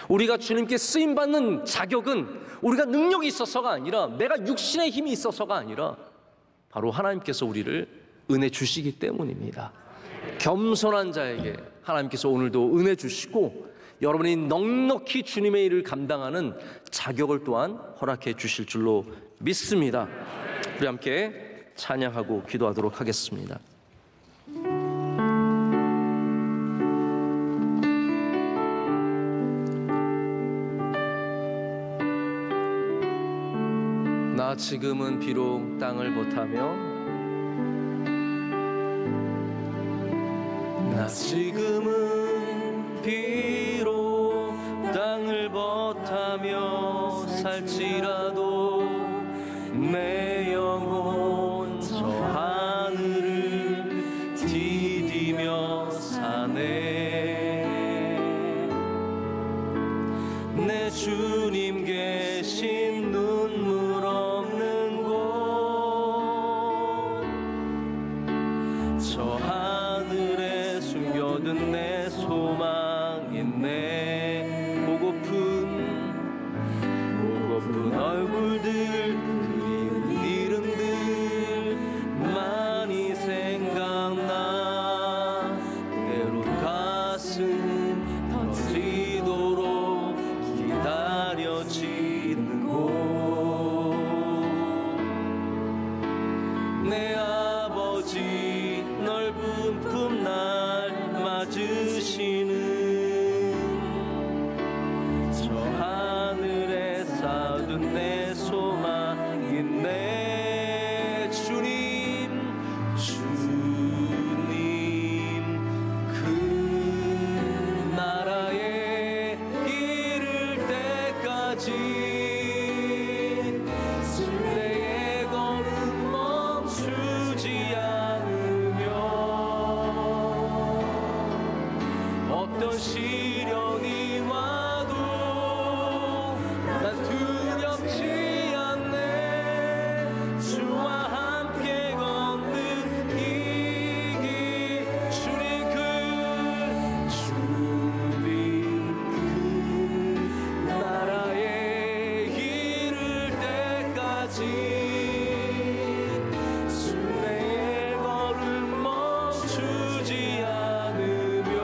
우리가 주님께 쓰임받는 자격은 우리가 능력이 있어서가 아니라, 내가 육신의 힘이 있어서가 아니라 바로 하나님께서 우리를 은혜 주시기 때문입니다. 겸손한 자에게 하나님께서 오늘도 은혜 주시고 여러분이 넉넉히 주님의 일을 감당하는 자격을 또한 허락해 주실 줄로 믿습니다. 우리 함께 찬양하고 기도하도록 하겠습니다. 나 지금은 비록 땅을 벗하며, 나 지금은 비록 땅을 벗하며 살지라도 내 영혼 저 하늘을 디디며 사네. 내 주님 계신 눈물 없는 곳, 저 하늘에 숨겨둔 내 소망 있네. 보고픈 얼굴 넓은 품 날 맞으시는 저 하늘에 쌓은 내 소망인데 주님 그 나라에 이를 때까지 순례의 걸음 멈추지 않으며 어떤 시련이 와도 난 두렵지 않네. 주와 함께 걷는 이 길 주님 그 나라에 이를 때까지 순례의 걸음 멈추지 않으며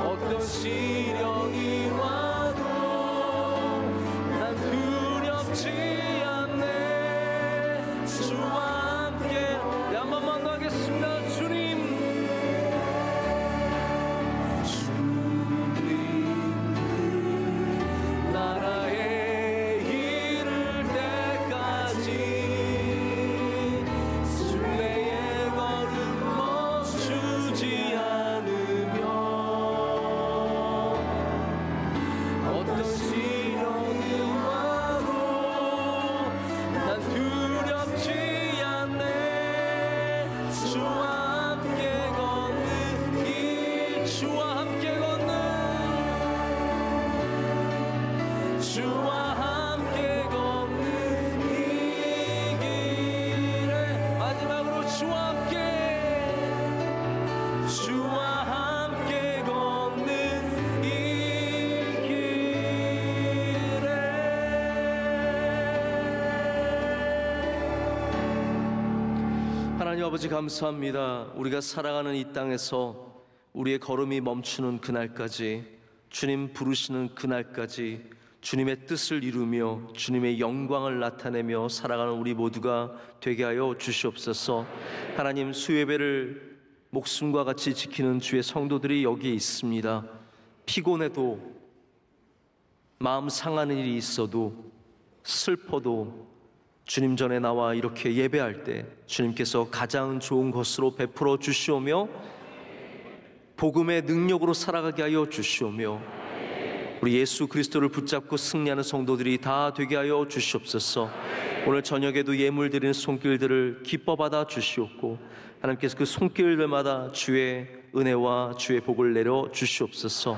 어떤 시련이 와도 난 두렵지 않네. 주와 함께 한 번만 더 하겠습니다. 주님 나라에 이를 때까지 순례의 걸음 멈추지 않으며 어떤 시련이 와도 난 두렵지 않네. 주와 함께 걷는 길 주와 함께 걷는 이 길에 마지막으로 주와 함께 걷는 이 길에 하나님 아버지 감사합니다. 우리가 살아가는 이 땅에서 우리의 걸음이 멈추는 그날까지 주님 부르시는 그날까지 주님의 뜻을 이루며 주님의 영광을 나타내며 살아가는 우리 모두가 되게 하여 주시옵소서. 하나님 수요예배를 목숨과 같이 지키는 주의 성도들이 여기에 있습니다. 피곤해도 마음 상하는 일이 있어도 슬퍼도 주님 전에 나와 이렇게 예배할 때 주님께서 가장 좋은 것으로 베풀어 주시오며 복음의 능력으로 살아가게 하여 주시오며 우리 예수 그리스도를 붙잡고 승리하는 성도들이 다 되게 하여 주시옵소서. 오늘 저녁에도 예물 드리는 손길들을 기뻐 받아 주시옵고 하나님께서 그 손길들마다 주의 은혜와 주의 복을 내려 주시옵소서.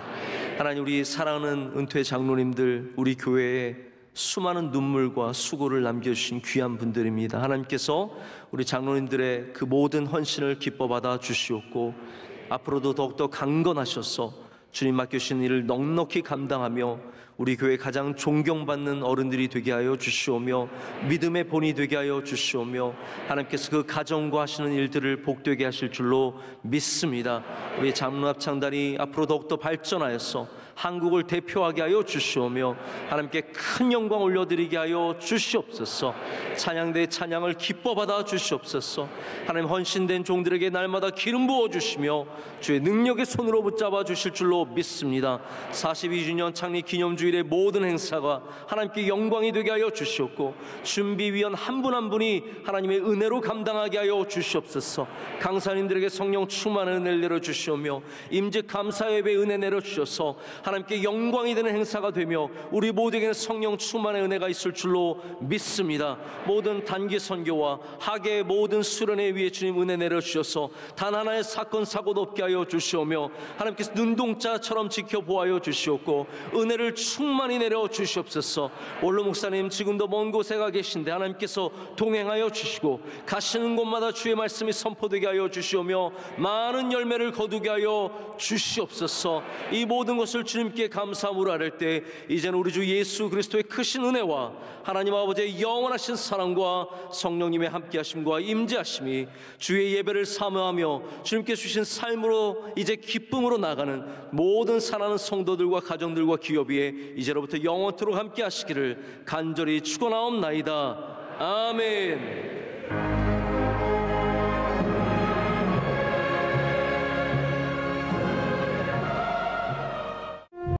하나님 우리 사랑하는 은퇴 장로님들 우리 교회에 수많은 눈물과 수고를 남겨주신 귀한 분들입니다. 하나님께서 우리 장로님들의 그 모든 헌신을 기뻐 받아 주시옵고 앞으로도 더욱더 강건하셔서 주님 맡겨주신 일을 넉넉히 감당하며 우리 교회 가장 존경받는 어른들이 되게 하여 주시오며 믿음의 본이 되게 하여 주시오며 하나님께서 그 가정과 하시는 일들을 복되게 하실 줄로 믿습니다. 우리 장로합창단이 앞으로 더욱더 발전하여서 한국을 대표하게 하여 주시오며 하나님께 큰 영광 올려드리게 하여 주시옵소서. 찬양대의 찬양을 기뻐 받아 주시옵소서. 하나님 헌신된 종들에게 날마다 기름 부어 주시며 주의 능력의 손으로 붙잡아 주실 줄로 믿습니다. 42주년 창립 기념주일의 모든 행사가 하나님께 영광이 되게 하여 주시옵고 준비위원 한 분 한 분이 하나님의 은혜로 감당하게 하여 주시옵소서. 강사님들에게 성령 충만한 은혜를 내려주시오며 임직 감사 예배 은혜 내려주셔서 하나님께 영광이 되는 행사가 되며 우리 모두에게는 성령 충만의 은혜가 있을 줄로 믿습니다. 모든 단기 선교와 학예의 모든 수련회 위에 주님 은혜 내려주셔서 단 하나의 사건 사고도 없게 하여 주시오며 하나님께서 눈동자처럼 지켜보아여 주시옵고 은혜를 충만히 내려 주시옵소서. 원로 목사님 지금도 먼 곳에 가 계신데 하나님께서 동행하여 주시고 가시는 곳마다 주의 말씀이 선포되게 하여 주시오며 많은 열매를 거두게 하여 주시옵소서. 이 모든 것을 주님께 감사함으로 아뢰 때 이제는 우리 주 예수 그리스도의 크신 은혜와 하나님 아버지의 영원하신 사랑과 성령님의 함께하심과 임재하심이 주의 예배를 사모하며 주님께 주신 삶으로 이제 기쁨으로 나가는 모든 사랑하는 성도들과 가정들과 기업 위에 이제로부터 영원토록 함께하시기를 간절히 축원하옵나이다. 아멘.